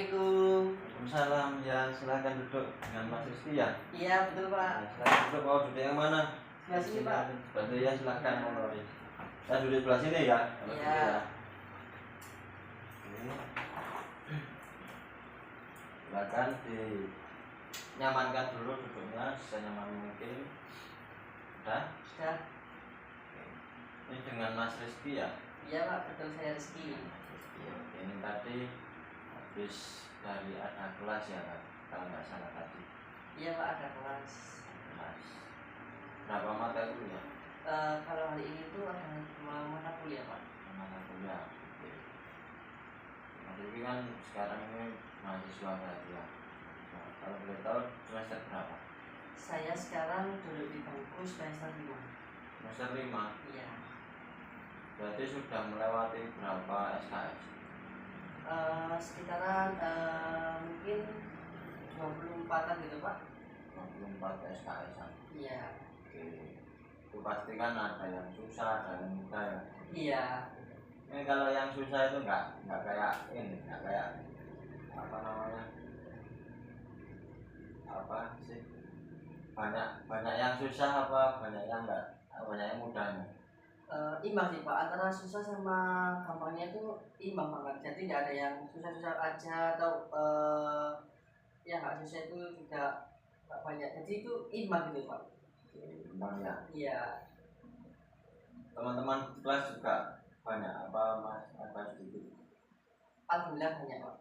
Assalamualaikum. Waalaikumsalam, ya silahkan duduk dengan Mas Rizky ya. Iya betul Pak. Ya, silahkan duduk, mau duduk yang mana? Sebelah sini Pak. Berarti ya silahkan Ya. mau. Saya duduk sebelah sini ya. Kalau Iya. gitu ya. Oke. Silahkan dinyamankan dulu duduknya senyaman mungkin. Sudah? Sudah. Ini dengan Mas Rizky ya. Iya Pak, betul saya Rizky. Iya, ini tadi habis dari ada kelas ya Pak, kalau nggak salah tadi. Iya Pak, ada kelas. Kelas. Berapa mata kuliah? Kalau hari ini tuh ada 2 mata kuliah Pak. Mata kuliah. Oke. Mas Rizky kan sekarang ini mahasiswa berarti ya. Nah, kalau boleh tahu semester berapa? Saya sekarang duduk di bangku semester 5. Semester 5. Iya. Berarti sudah melewati berapa SKS? Sekitaran mungkin 24-an gitu Pak. 24 SKS -an. Iya. Oke. Itu pasti kan ada yang susah, ada yang mudah ya. Iya. Ini kalau yang susah itu nggak kayak ini, nggak kayak apa namanya, apa sih, banyak yang susah apa banyak yang enggak, banyak yang mudahnya. Imbang sih Pak, antara susah sama gampangnya itu imbang banget. Jadi nggak ada yang susah-susah aja atau yang nggak susah itu juga nggak banyak. Jadi itu imbang gitu Pak. Imbang ya. Iya. Teman-teman kelas juga banyak apa Mas, apa sedikit? Alhamdulillah banyak Pak.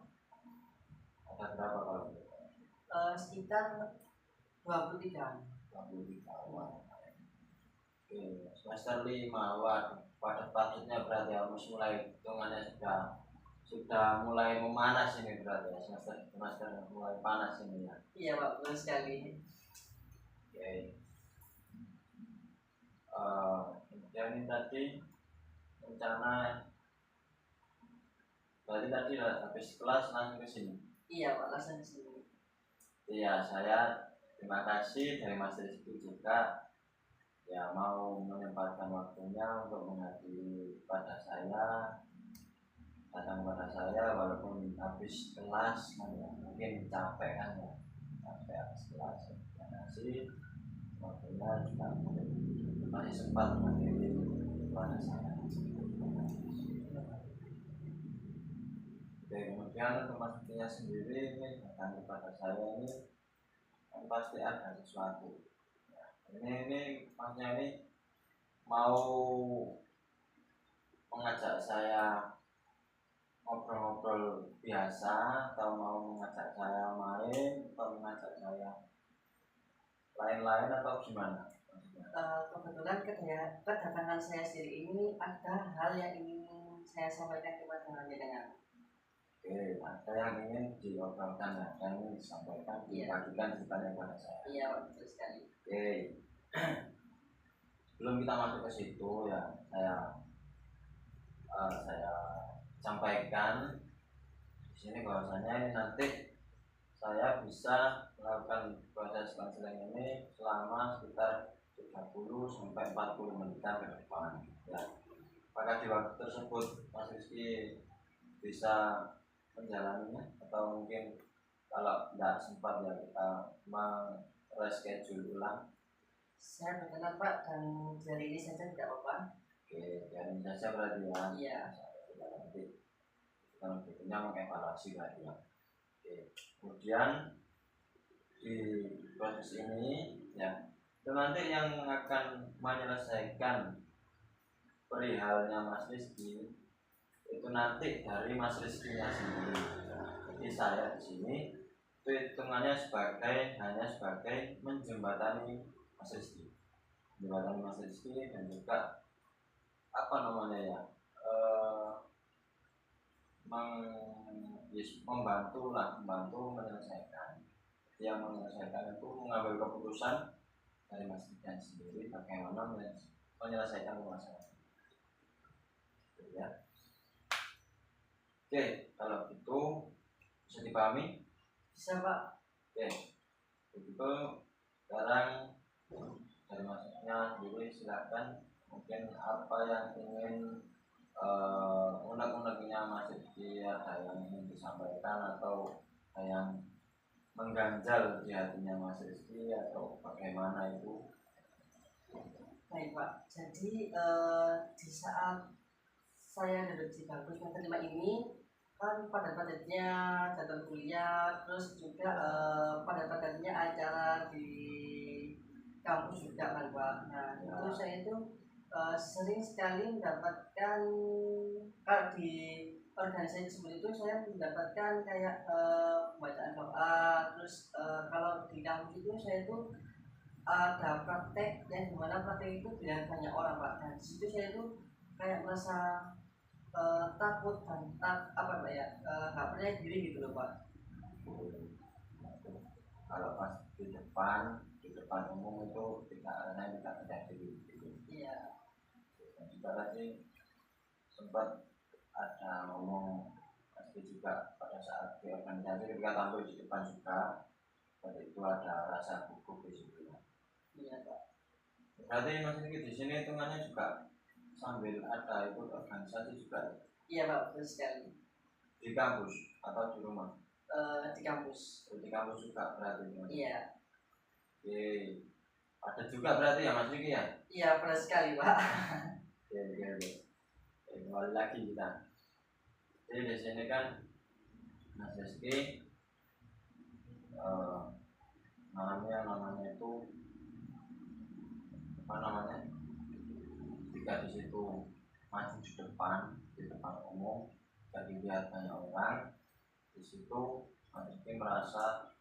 Ada berapa kalau gitu? Sekitar 23-an. 23 awal. Oke, semester 5 pada patutnya berarti harus mulai hitungannya sudah mulai memanas ini berarti ya, semester mulai panas ini ya. Iya Pak, betul sekali. Oke. Kemudian ini tadi rencana berarti tadi habis kelas langsung ke sini. Iya Pak, langsung di sini. Iya, saya terima kasih dari Mas Rizky juga ya mau menyempatkan waktunya untuk menghadiri pada saya, datang kepada saya walaupun habis kelas kan ya, mungkin capek kan ya, capek habis kelas. Terima kasih waktunya juga masih sempat menghadiri pada saya. Oke, kemudian untuk Mas Rizky sendiri ini datang kepada saya ini kan pasti ada sesuatu. Ini maksudnya ini mau mengajak saya ngobrol-ngobrol biasa atau mau mengajak saya main atau mengajak saya lain-lain atau gimana? Kebetulan kedatangan saya sendiri ini ada hal yang ingin saya sampaikan kepada jenengan. Oke, ada yang ingin diobrolkan, ada yang ingin disampaikan, dibagikan ceritanya kepada saya. Iya, betul sekali. Oke, sebelum kita masuk ke situ ya, saya sampaikan di sini bahwasanya ini nanti saya bisa melakukan proses konseling ini selama sekitar 30 sampai 40 menit ke depan. Ya, apakah di waktu tersebut Mas Rizky bisa menjalaninya atau mungkin kalau tidak sempat ya kita reschedule ulang. Saya berkenan Pak, dan hari ini saja tidak apa-apa. Oke, hari ini saja berarti ya. Iya. Nanti kita berikutnya mengevaluasi lagi ya. Oke, kemudian di proses ini ya itu nanti yang akan menyelesaikan perihalnya Mas Rizky itu nanti dari Mas Rizky-nya sendiri. Jadi saya di sini itu hitungannya hanya sebagai menjembatani Mas Rizky, dan juga apa namanya ya, membantu menyelesaikan. Yang menyelesaikan itu mengambil keputusan dari Mas Rizky sendiri bagaimana menyelesaikan masalah itu ya. Oke, kalau gitu bisa dipahami? Bisa Pak. Oke, begitu sekarang dari masuknya sendiri silakan mungkin apa yang ingin unek-uneknya hatinya Mas Rizky, ada yang ingin disampaikan atau ada yang mengganjal di hatinya Mas Rizky atau bagaimana itu? Baik Pak, jadi di saat saya duduk di bangku semester 5 ini kan padat-padatnya jadwal kuliah, terus juga padat-padatnya acara di kampus juga kan Pak. Nah itu saya itu sering sekali mendapatkan, kalau di organisasi tersebut itu saya mendapatkan kayak bacaan doa, terus kalau di kampus itu saya itu ada praktek yang dimana praktek itu dengan banyak orang Pak. Dan di situ saya itu kayak merasa takut dan apa Pak ya, nggak percaya diri gitu loh Pak. Kalau pas di depan umum itu tidak ada, tidak terjadi gitu. Iya. Dan juga tadi sempat ada ngomong pasti juga pada saat di organisasi ketika tampil di depan juga, seperti itu ada rasa gugup di situ. Iya Pak. Berarti Mas Rizky di sini hitungannya juga sambil ada ikut organisasi juga Iya Pak, betul sekali. di kampus atau di rumah? Di kampus. Di kampus juga berarti Mas? Iya. Oke, ada juga berarti ya Mas Rizky ya? Iya, benar sekali Pak. Oke. Kembali lagi kita. Jadi di sini kan Mas Rizky namanya itu apa namanya? Jika di situ maju di depan umum, dan dilihat banyak orang, di situ Mas Rizky merasa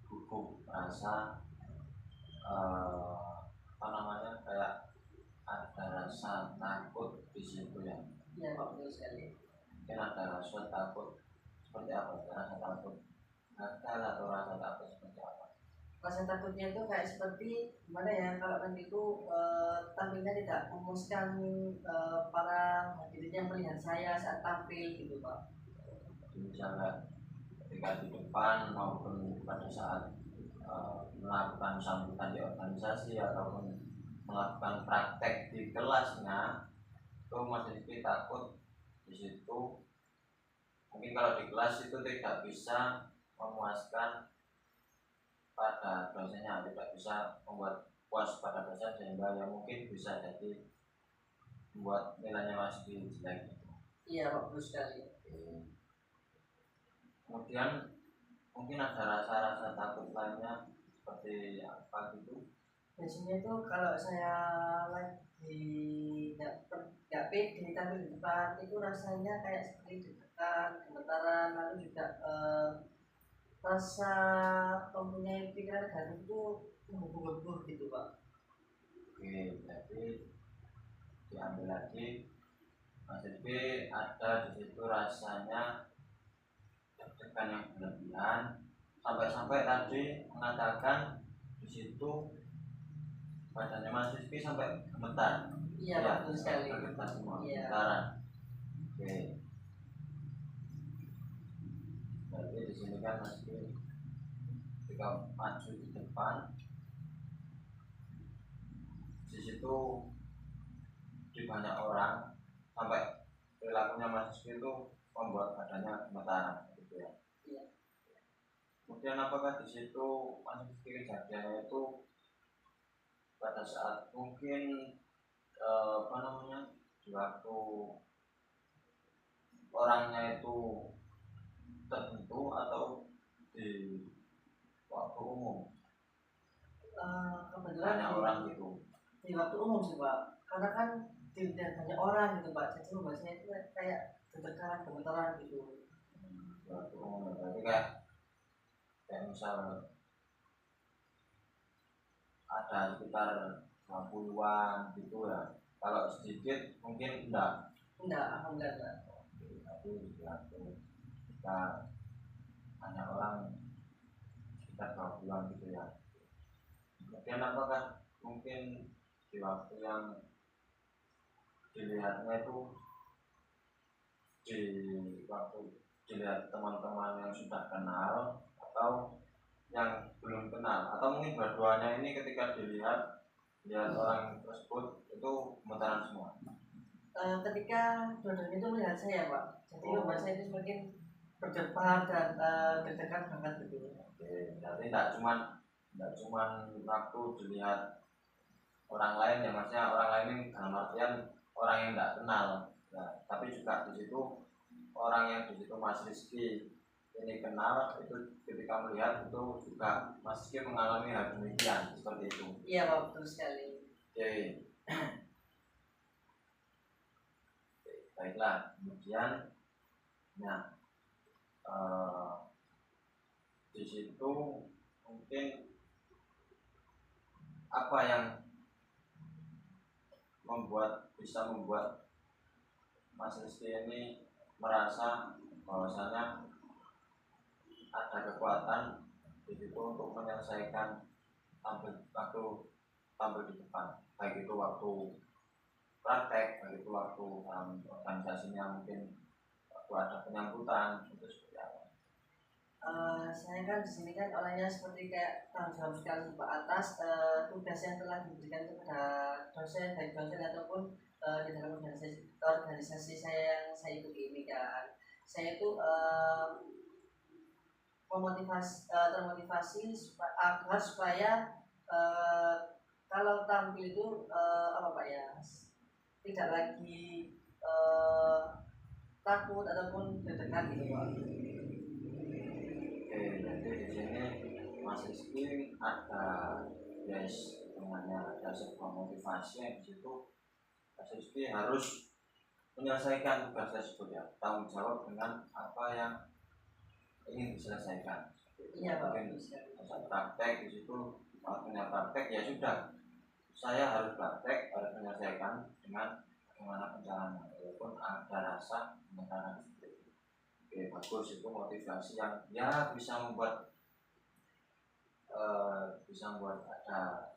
gugup, merasa apa namanya, kayak ada rasa takut di situ ya. Iya Pak, betul sekali. Mungkin ada rasa takut seperti apa? Rasa takut gagal atau rasa takut seperti apa? Rasa takutnya itu kayak seperti gimana ya, kalau nanti itu tampilnya tidak memuaskan para hadirin yang melihat saya saat tampil gitu Pak. Misalnya ketika di depan maupun pada saat melakukan sambutan di organisasi ataupun melakukan praktek di kelasnya, itu Mas Rizky takut di situ. Mungkin kalau di kelas itu tidak bisa memuaskan pada dosennya, tidak bisa membuat puas pada dosen, sehingga ya mungkin bisa jadi membuat nilainya Mas Rizky jelek. Iya Pak, betul sekali. Kemudian mungkin ada rasa-rasa takut lainnya seperti apa gitu? Biasanya itu kalau saya lagi nggak pede tampil di depan itu rasanya kayak seperti deg-degan, gemetaran, lalu juga rasa mempunyai pikiran negatif itu menggebu-gebu gitu Pak. Oke, jadi diambil lagi Mas Rizky ada di situ rasanya deg-degan yang berlebihan, sampai tadi mengatakan di situ badannya Mas Rizky sampai gemetar. Iya Pak, betul sekali. Gemetar semua, Iya. gemetaran. Oke. Jadi di sini kan Mas Rizky ketika maju di depan, di situ di banyak orang, sampai perilakunya Mas Rizky itu membuat badannya gemetaran gitu ya. Iya. Kemudian apakah di situ Mas Rizky kejadiannya itu pada saat mungkin apa namanya, di waktu orangnya itu tertentu atau di waktu umum? Kebetulan Banyak orang gitu. di waktu umum sih Pak, karena kan tidak banyak orang gitu Pak, jadi membuatnya itu kayak deg-degan, gemetaran gitu. Waktu umum berarti kayak misal ada sekitar 20-an gitu ya. Kalau sedikit mungkin enggak. Alhamdulillah. Tapi kita banyak orang sekitar 20-an gitu ya. Kemudian apakah mungkin di waktu yang dilihatnya itu di waktu dilihat teman-teman yang sudah kenal atau yang belum kenal, atau mungkin dua-duanya ini ketika dilihat orang tersebut itu gemetaran semua? ketika dua-duanya itu melihat saya Pak, jadi Oh. membuat saya itu semakin berdebar dan deg-degan banget gitu. Oke, berarti tidak cuman waktu dilihat orang lain ya, maksudnya orang lain ini dalam artian orang yang tidak kenal, nah, tapi juga di situ orang yang di situ Mas Rizky ini kenal, itu ketika melihat itu juga Mas Rizky mengalami hal demikian seperti itu. Iya Pak, betul sekali. Oke. Baiklah, kemudian nah di situ mungkin apa yang bisa membuat Mas Rizky ini merasa bahwasanya ada kekuatan di situ untuk menyelesaikan tampil di depan, baik itu waktu praktek, baik itu waktu organisasinya, mungkin waktu ada penyambutan, itu seperti apa? Saya kan di sini kan orangnya seperti kayak tanggung jawab sekali Pak atas tugas yang telah diberikan kepada dosen, baik dosen ataupun di dalam organisasi saya yang saya ikuti ini kan. Saya itu termotivasi agar supaya kalau tampil itu apa Pak ya, tidak lagi takut ataupun deg-degan gitu Pak. Oke, jadi di sini Mas Rizky ada namanya ada sebuah motivasi yang di situ Mas Rizky harus menyelesaikan tugas tersebut ya, tanggung jawab dengan apa yang ingin diselesaikan. Iya Pak. Mungkin masa praktek di situ, waktunya praktek ya sudah, saya harus praktek, harus menyelesaikan dengan bagaimana pencalonan, walaupun ada rasa menekan seperti itu. Oke, bagus, itu motivasi yang ya bisa membuat ada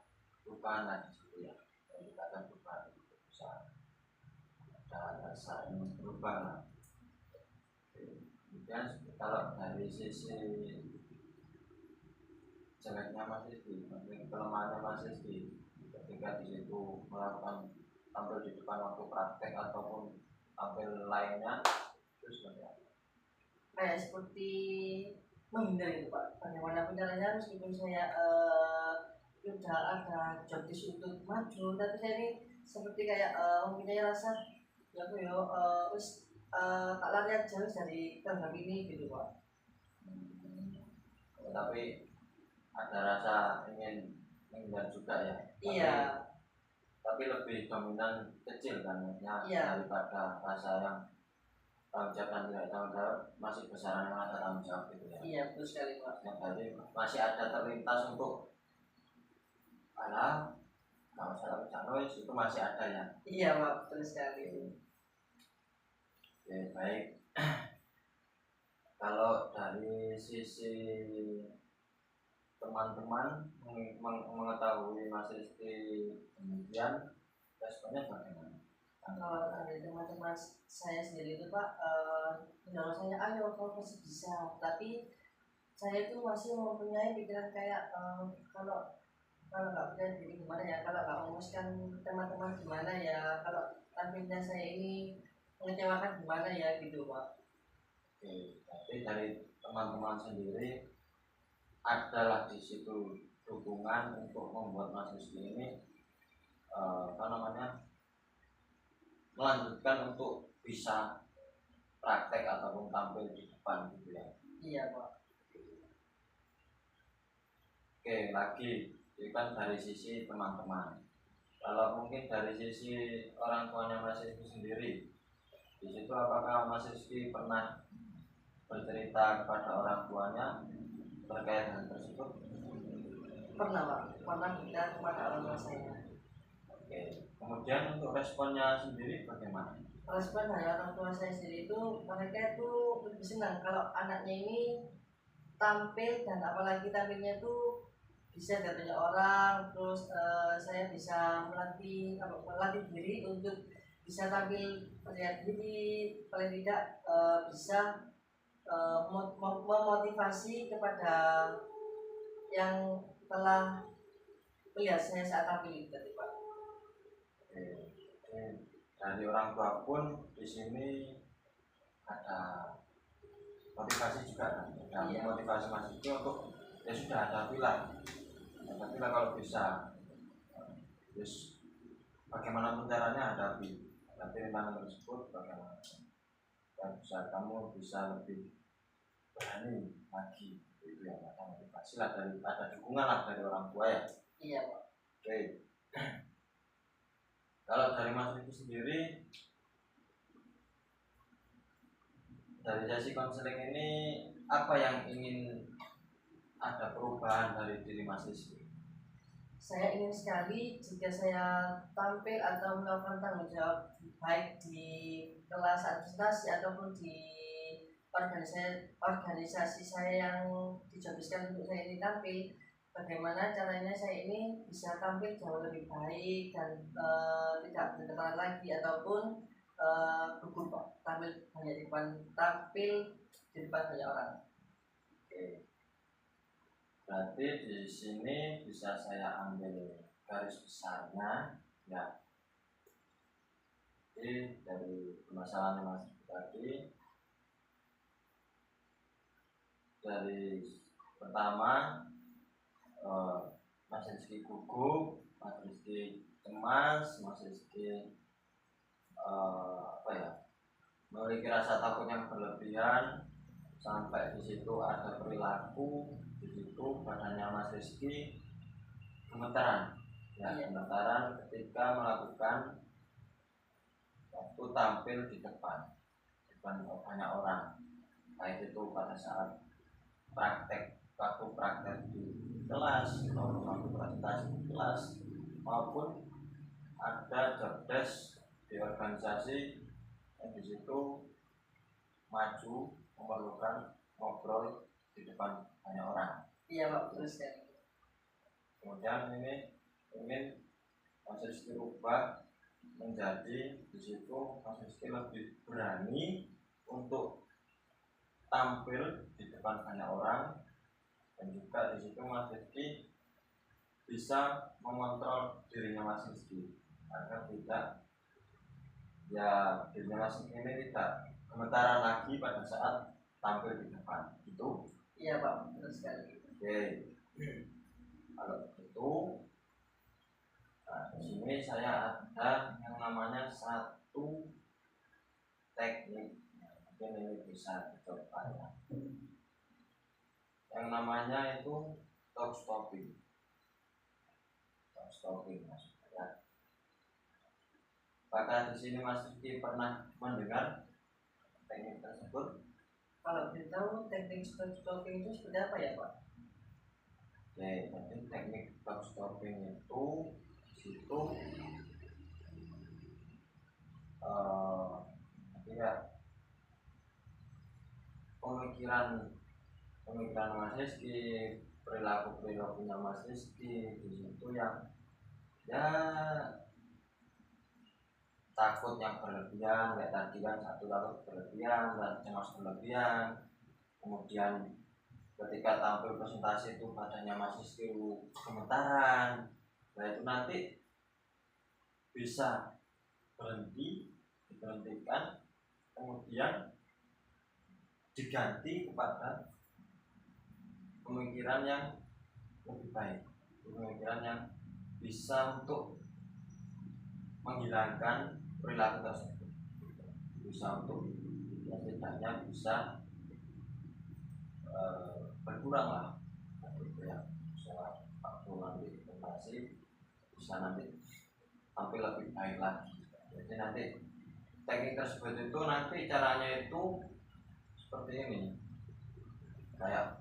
perubahan di situ ya, kita akan perubahan, bisa ada rasa ingin berubah. Kemudian kalau dari sisi jeleknya Mas Rizky, kelemahannya Mas Rizky ketika di situ melakukan tampil di depan waktu praktek ataupun tampil lainnya, itu seperti apa? Kayak seperti menghindar itu Pak. Bagaimanapun caranya meskipun saya sudah ada job desk untuk maju, tapi saya ini seperti kayak mempunyai rasa ya aku yo tak lari aja dari tanggal ini gitu Pak. Tapi ada rasa ingin menghindar juga ya. Iya. Tapi lebih dominan kecil kan, Iya. daripada rasa yang tanggung jawab dan tidak tanggung jawab, masih besaran yang ada tanggung jawab gitu ya. Iya betul sekali Pak. Jadi masih ada terlintas untuk kalau saya bicara itu masih ada ya. Iya Pak, betul sekali. Oke, baik. Kalau dari sisi teman-teman mengetahui Mas Rizky demikian, responnya bagaimana? Kalau dari teman-teman saya sendiri itu Pak, menurut saya ayo kau pasti bisa, tapi saya itu masih mempunyai pikiran kayak kalau nggak punya diri gimana ya, kalau nggak memuaskan teman-teman gimana ya, kalau tampilnya saya ini mengecewakan gimana ya gitu Pak. Oke, tapi dari teman-teman sendiri adalah di situ dukungan untuk membuat Mas Rizky ini melanjutkan untuk bisa praktek ataupun tampil di depan gitu ya. Iya Pak. Oke, lagi itu kan dari sisi teman-teman. Kalau mungkin dari sisi orang tuanya Mas Rizky sendiri, di situ apakah Mas Rizky pernah bercerita kepada orang tuanya terkait hal tersebut? Pernah Pak, pernah kita kepada orang tua saya. Oke, kemudian untuk responnya sendiri bagaimana? Respon dari orang tua saya sendiri itu, mereka itu lebih senang kalau anaknya ini tampil, dan apalagi tampilnya itu bisa datanya orang, terus saya bisa melatih diri untuk bisa tampil percaya diri, paling tidak bisa memotivasi kepada yang telah melihat saya saat tampil itu tadi Pak. Oke, dari orang tua pun di sini ada motivasi juga, ada Iya. motivasi Mas Rizky untuk ya sudah hadapilah kalau bisa, terus bagaimanapun caranya hadapi rintangan tersebut, bagaimana dan bisa kamu bisa lebih berani lagi, itu yang ada motivasi lah, dari ada dukungan lah dari orang tua ya. Iya Pak. Oke. Kalau dari Mas Rizky sendiri, dari sesi konseling ini apa yang ingin ada perubahan dari diri Mas Rizky? Saya ingin sekali jika saya tampil atau melakukan tanggung jawab baik di kelas administrasi ataupun di organisasi saya yang dijobiskan untuk saya ini tampil, bagaimana caranya saya ini bisa tampil jauh lebih baik dan tidak berketahuan lagi ataupun gugup Pak, tampil di depan banyak orang. Oke. Berarti di sini bisa saya ambil garis besarnya ya. Jadi dari permasalahan Mas tadi, dari pertama Mas Rizky gugup, Mas Rizky cemas, Mas Rizky memiliki rasa takut yang berlebihan, sampai di situ ada perilaku di situ badannya Mas Rizky gemetaran ya, gemetaran ketika melakukan waktu tampil di depan banyak orang, baik itu pada saat waktu praktek di kelas atau waktu presentasi di kelas, maupun ada job desk di organisasi yang di situ maju memerlukan ngobrol di depan banyak orang. Iya Pak, betul sekali. Kemudian ini ingin Mas Rizky rubah menjadi di situ Mas Rizky lebih berani untuk tampil di depan banyak orang, dan juga di situ Mas Rizky bisa mengontrol dirinya Mas Rizky agar tidak dirinya Mas Rizky ini tidak gemetaran lagi pada saat tampil di depan. Itu iya Pak, betul sekali. oke. Kalau itu, di sini saya ada yang namanya satu teknik, mungkin ini bisa dicoba ya. Yang namanya itu talk stopping. Talk stopping maksudnya. Apakah di sini Mas Rizky pernah mendengar teknik tersebut? Kalau beritahu teknik stopping itu seperti apa ya Pak? Oke, jadi teknik talk stopping itu di situ ya pemikiran Mas Rizky, perilakunya Mas Rizky di situ yang ya takut yang berlebihan, kayak tadi kan, satu takut berlebihan dan cemas berlebihan. Kemudian ketika tampil presentasi itu badannya Mas Rizky gemetaran. Nah itu nanti bisa diberhentikan, kemudian diganti kepada pemikiran yang lebih baik, pemikiran yang bisa untuk menghilangkan perilaku tersebut, bisa untuk setidaknya bisa berkurang lah, gitu ya. Bisa waktu nanti presentasi bisa nanti tampil lebih baik lagi. Jadi nanti teknik tersebut itu nanti caranya itu seperti ini, kayak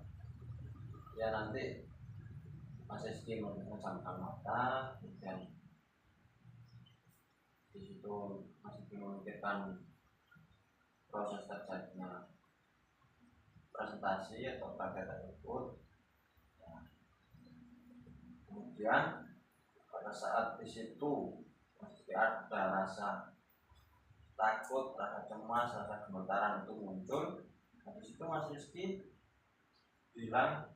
ya nanti Mas Rizky memejamkan mata, kemudian di situ Mas Rizky memikirkan proses terjadinya presentasi atau praktek tersebut. Ya. Kemudian pada saat di situ Mas Rizky ada rasa takut, rasa cemas, rasa gemetaran itu muncul, di situ Mas Rizky bilang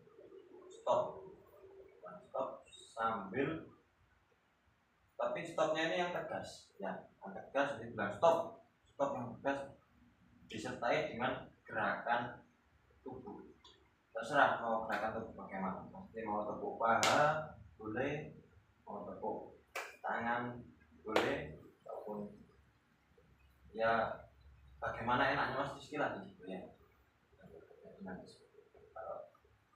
stop sambil tapi stopnya ini yang tegas ya, yang tegas. Jadi bilang stop, stop yang tegas disertai dengan gerakan tubuh. Terserah mau gerakan tubuh bagaimana, pasti mau tepuk paha boleh, mau tepuk tangan boleh, ataupun ya bagaimana enaknya Mas Rizky lah gitu ya. Nanti kalau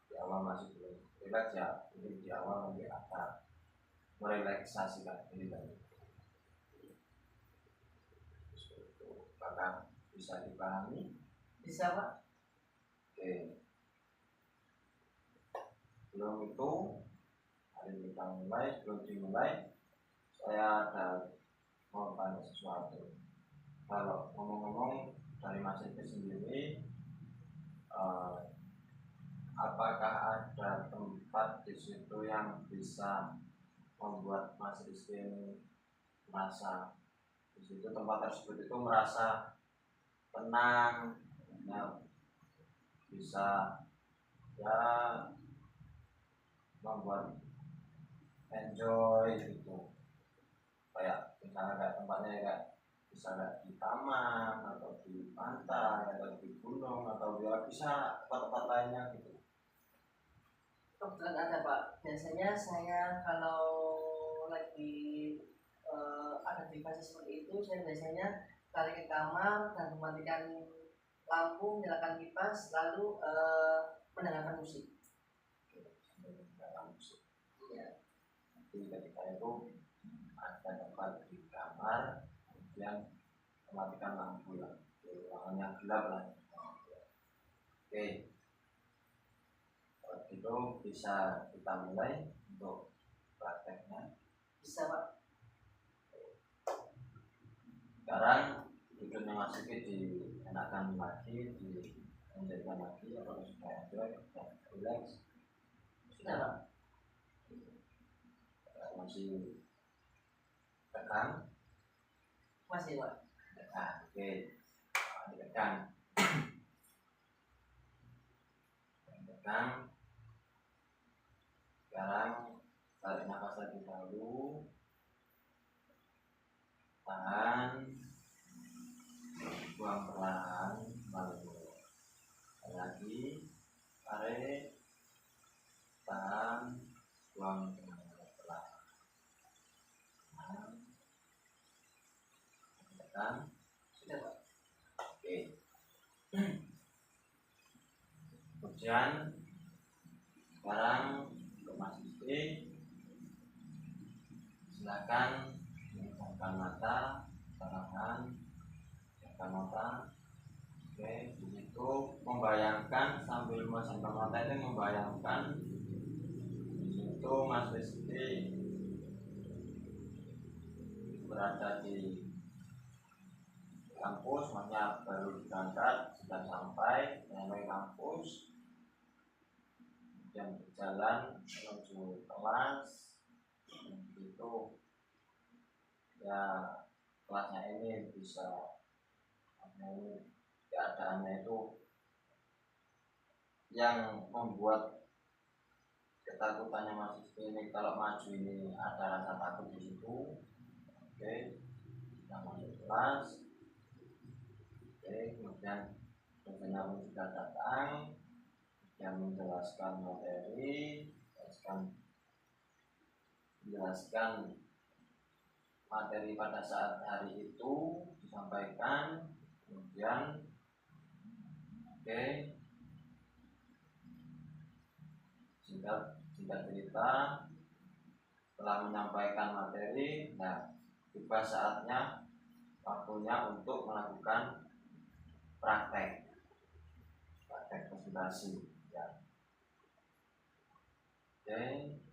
di awal masih belum relax ya, mungkin di awal nanti akan merelaksasikan diri tadi. Apakah bisa dipahami? Bisa Pak? Oke. Sebelum itu, hari kita mulai, sebelum dimulai, saya ada mau tanya sesuatu. Kalau ngomong-ngomong dari Mas Rizky sendiri, apakah ada tempat di situ yang bisa membuat Mas Rizky ini merasa di situ tempat tersebut itu merasa tenang, ya, bisa ya membuat enjoy gitu, kayak misalnya kayak tempatnya kayak bisa kayak di taman atau di pantai atau di gunung atau ya bisa tempat-tempat lainnya gitu. Kebetulan ada Pak. Biasanya saya kalau lagi ada di fase seperti itu, saya biasanya lari ke kamar dan mematikan lampu, nyalakan kipas, lalu mendengarkan musik. Dalam musik. Ya. Jadi ketika itu ada tempat di kamar, kemudian mematikan lampu lah, di ruangan yang gelap lah. Oke, kalau gitu bisa kita mulai untuk prakteknya. Bisa Pak? Sekarang duduknya Mas Rizky dienakkan lagi, dilanjutkan lagi, atau supaya enjoy, relax. Sudah Pak? Masih tekan? Masih Pak? Tekan, oke. Ditekan. Tekan. Sekarang tarik nafas lagi dahulu, tahan, buang perlahan, lalu lagi, tarik, tahan, buang perlahan, tekan. Sudah Pak? Oke. Kemudian sekarang untuk Mas Rizky, silakan memejamkan mata, perlahan, memejamkan mata. Oke, di situ membayangkan, sambil memejamkan mata itu membayangkan di situ Mas Rizky berada di kampus, maksudnya baru berangkat, sudah sampai menemui kampus, kemudian berjalan menuju kelas. Itu ya kelasnya ini bisa ini keadaannya itu yang membuat ketakutannya Mas Rizky ini kalau maju ini ada rasa takut di situ. Oke, kita masuk kelas. Oke, kemudian dosennya pun sudah datang yang menjelaskan materi, menjelaskan materi pada saat hari itu disampaikan. Kemudian oke, singkat cerita, setelah menyampaikan materi, nah tiba saatnya, waktunya untuk melakukan praktek presentasi ya. Oke,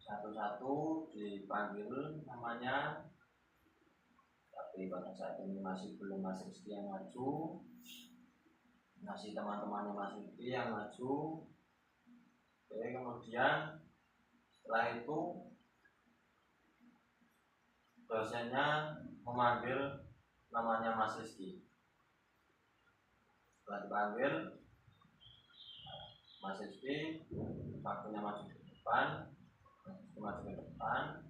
satu-satu dipanggil namanya, tapi pada saat ini masih belum Mas Rizky yang maju, masih teman-temannya Mas Rizky yang maju. Oke, kemudian setelah itu dosennya memanggil namanya Mas Rizky. Setelah dipanggil Mas Rizky, waktunya maju ke depan, maju ke depan,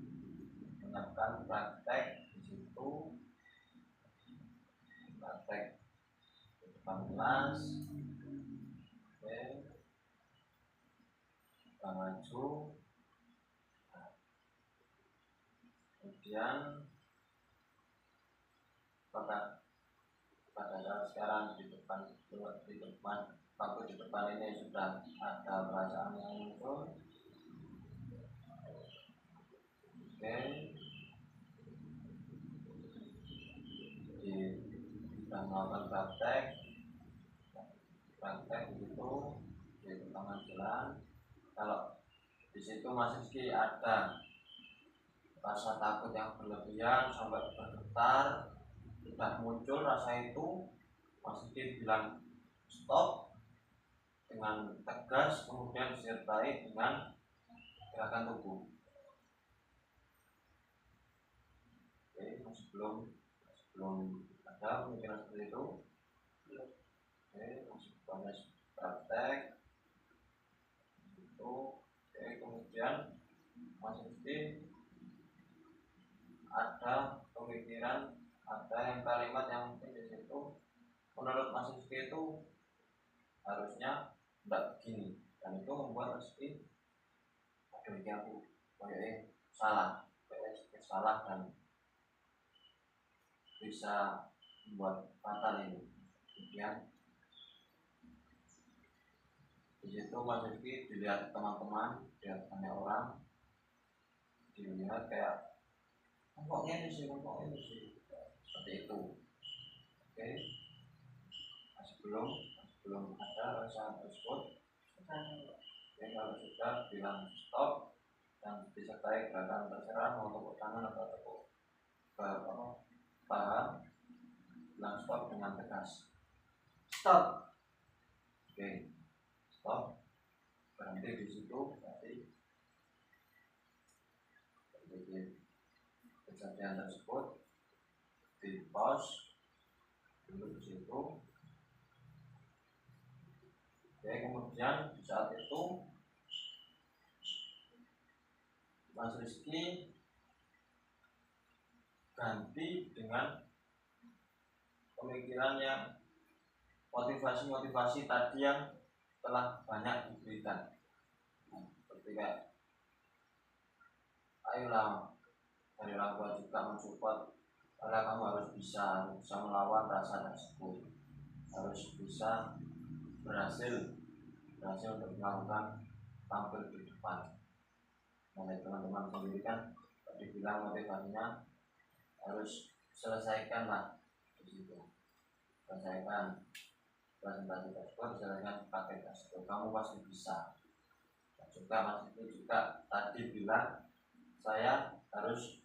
menyiapkan praktek di situ, praktek di depan kelas. Oke, kita maju. Nah, kemudian pada saat sekarang di depan waktu di depan ini sudah ada perasaan yang muncul. Oke, kita melakukan praktek itu di pertengahan jalan. Kalau di situ Mas Rizky ada rasa takut yang berlebihan sampai bergetar, sudah muncul rasa itu, Mas Rizky bilang stop dengan tegas, kemudian disertai dengan gerakan tubuh. Oke, sebelum ada pemikiran seperti itu. Oke, masuk pada praktek itu. Oke, kemudian Mas Rizky ada pemikiran, ada yang kalimat yang mungkin di situ menurut Mas Rizky itu harusnya tidak begini, dan itu membuat Mas Rizky aduh ini aku kayaknya salah dan bisa membuat fatal ini. Kemudian di situ Mas Rizky dilihat teman-teman, dilihat banyak orang, dilihat kayak pokoknya ini sih seperti itu. Oke, sebelum ada rasa tersebut, oke, kalau sudah bilang stop dan disertai gerakan terserah mau tepuk tangan atau tepuk paha, bilang stop dengan tegas. Stop. Oke, stop, berhenti di situ. Berarti kejadian tersebut di pause dulu di situ. Oke, kemudian di saat itu Mas Rizky ganti dengan pemikiran yang motivasi tadi yang telah banyak diberikan. Seperti kayak ayolah, dari orang tua juga mensupport, karena kamu harus bisa melawan rasa tersebut, harus bisa berhasil untuk melakukan tampil di depan. Nah, teman-teman sendiri kan tadi bilang motivasinya harus selesaikanlah di situ, selesaikan presentasi tersebut, selesaikan paket tersebut, kamu pasti bisa. Dan juga Mas itu juga tadi bilang saya harus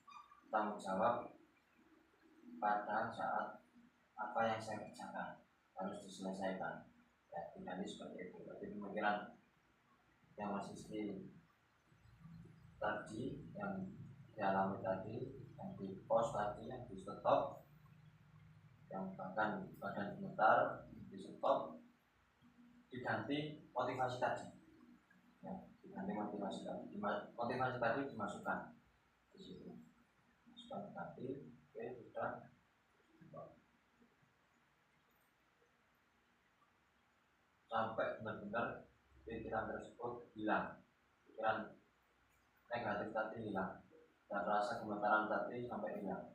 tanggung jawab pada saat apa yang saya kerjakan harus diselesaikan. Ya, tidak seperti itu. Jadi pemikiran yang Mas Rizky tadi, yang dialami tadi, yang di pause tadi, yang di stop, yang bahkan badan gemetar, di stop, diganti motivasi tadi. Ya, diganti motivasi tadi dimasukkan di situ. Masukkan tadi, oke, sudah. Sampai benar-benar pikiran tersebut hilang, pikiran negatif tadi hilang, dan rasa gemetaran tadi sampai hilang.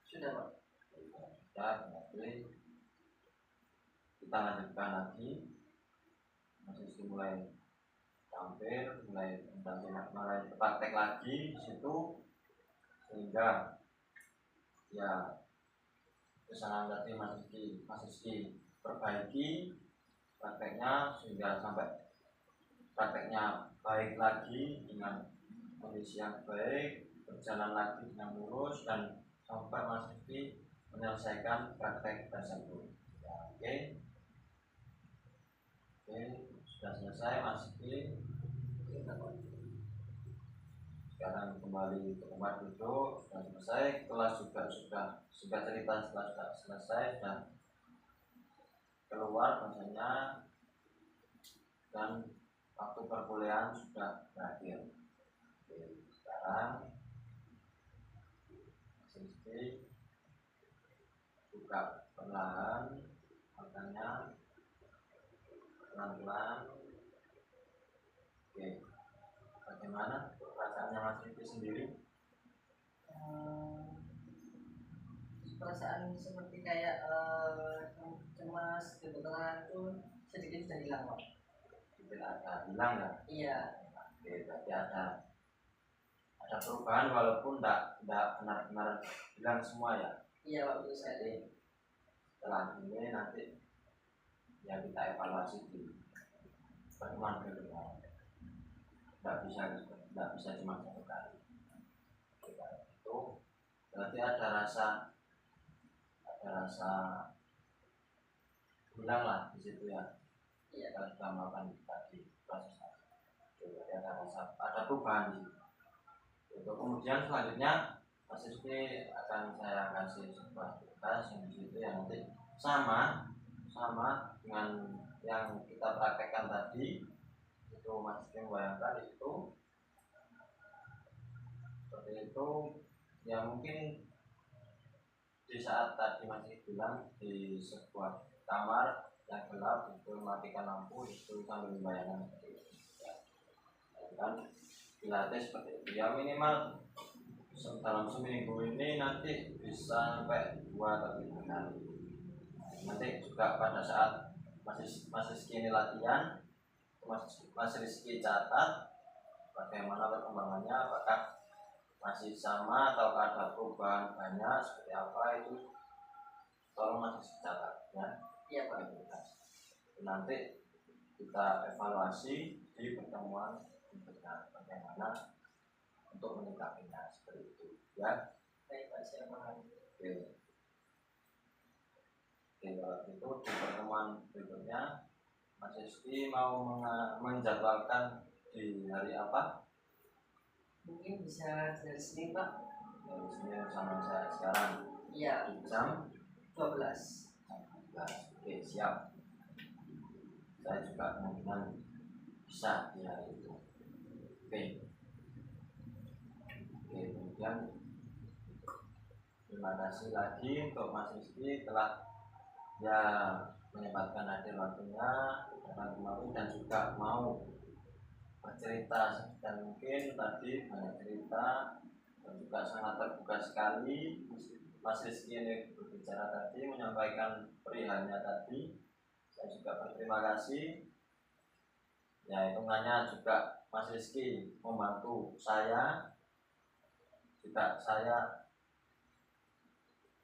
Sudah Pak. Sudah, berarti kita lanjutkan lagi. Masih mulai tampil, mulai praktek lagi di situ, sehingga ya kesalahan tadi Mas Rizky perbaiki prakteknya sehingga sampai prakteknya baik lagi dengan kondisi yang baik, berjalan lagi dengan lurus, dan sampai Mas Rizky menyelesaikan praktek tersebut. Ya, oke, sudah selesai Mas Rizky. Sekarang kembali ke tempat duduk, sudah selesai. Kelas juga sudah cerita sudah selesai, dan keluar bahasanya, dan waktu perkuliahan sudah berakhir. Oke, sekarang sekarang Rizky buka perlahan, makanya pelan-pelan. Oke, bagaimana perasaannya Mas Rizky sendiri? Perasaan seperti kayak cemas, gemeteran itu sedikit sudah hilang, Pak. Tidak ada hilang ya? Iya. Oke, berarti ada perubahan walaupun tidak benar-benar hilang semua ya? Iya, Pak, betul sekali. Jadi setelah ini nanti ya kita evaluasi di pertemuan berikutnya. Tidak bisa cuma satu kali. Itu berarti ada rasa hilang lah di situ ya. Iya. Kita sudah melakukan tadi proses berarti ada perubahan di situ. Untuk kemudian selanjutnya Mas Rizky akan saya kasih sebuah tugas yang di situ yang nanti sama dengan yang kita praktekkan tadi. Itu Mas Rizky membayangkan itu seperti itu ya, mungkin di saat tadi masih bilang di sebuah kamar yang gelap itu matikan lampu itu sambil membayangkan seperti itu ya. Kan dilatih seperti itu ya, minimal dalam seminggu ini nanti bisa sampai 2 atau 3 kali. Nanti juga pada saat Mas Rizky ini latihan, Mas Rizky catat bagaimana perkembangannya, apakah masih sama atau ada perubahan banyak seperti apa, itu tolong Mas Rizky catat ya. Iya, Pak. Nanti kita evaluasi di pertemuan berikutnya bagaimana untuk menyikapinya seperti itu ya. Baik, Pak, saya paham. Oke, kalau itu di pertemuan berikutnya Mas Rizky mau menjadwalkan di hari apa? Mungkin bisa dari sini, Pak. Dari sini sama saya sekarang. Iya. Di jam 12. Oke, siap. Saya juga kemungkinan bisa di hari itu. Oke, kemudian terima kasih lagi untuk Mas Rizky telah ya menyempatkan hadir waktunya datang kemarin dan juga mau bercerita, dan mungkin tadi banyak cerita dan juga sangat terbuka sekali. Mas Rizky ini berbicara tadi, menyampaikan perihalnya tadi. Saya juga berterima kasih. Ya, hitungannya juga Mas Rizky membantu saya, juga saya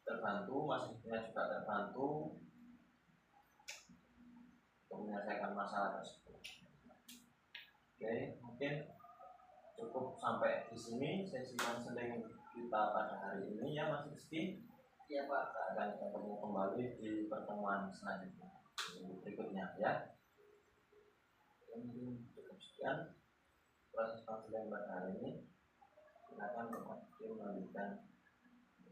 terbantu, Mas Rizky juga terbantu untuk menyelesaikan masalah tersebut. Oke, mungkin cukup sampai di sini sesi konseling kita pada hari ini ya Mas Rizky. Iya, Pak. Kita akan ketemu kembali di pertemuan selanjutnya berikutnya ya. Mungkin cukup sekian proses konseling pada hari ini. Silakan Mas Rizky melanjutkan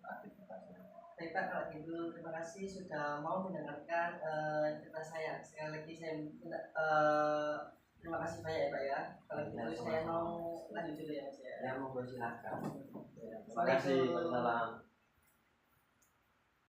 aktivitasnya. Baik, Pak, kalau gitu terima kasih sudah mau mendengarkan cerita saya. Sekali lagi saya minta terima kasih banyak ya, Pak ya. Kalau gitu saya mau lanjut dulu ya, Mas ya. Ya, monggo silakan. Ya, Terima kasih. Wassalam.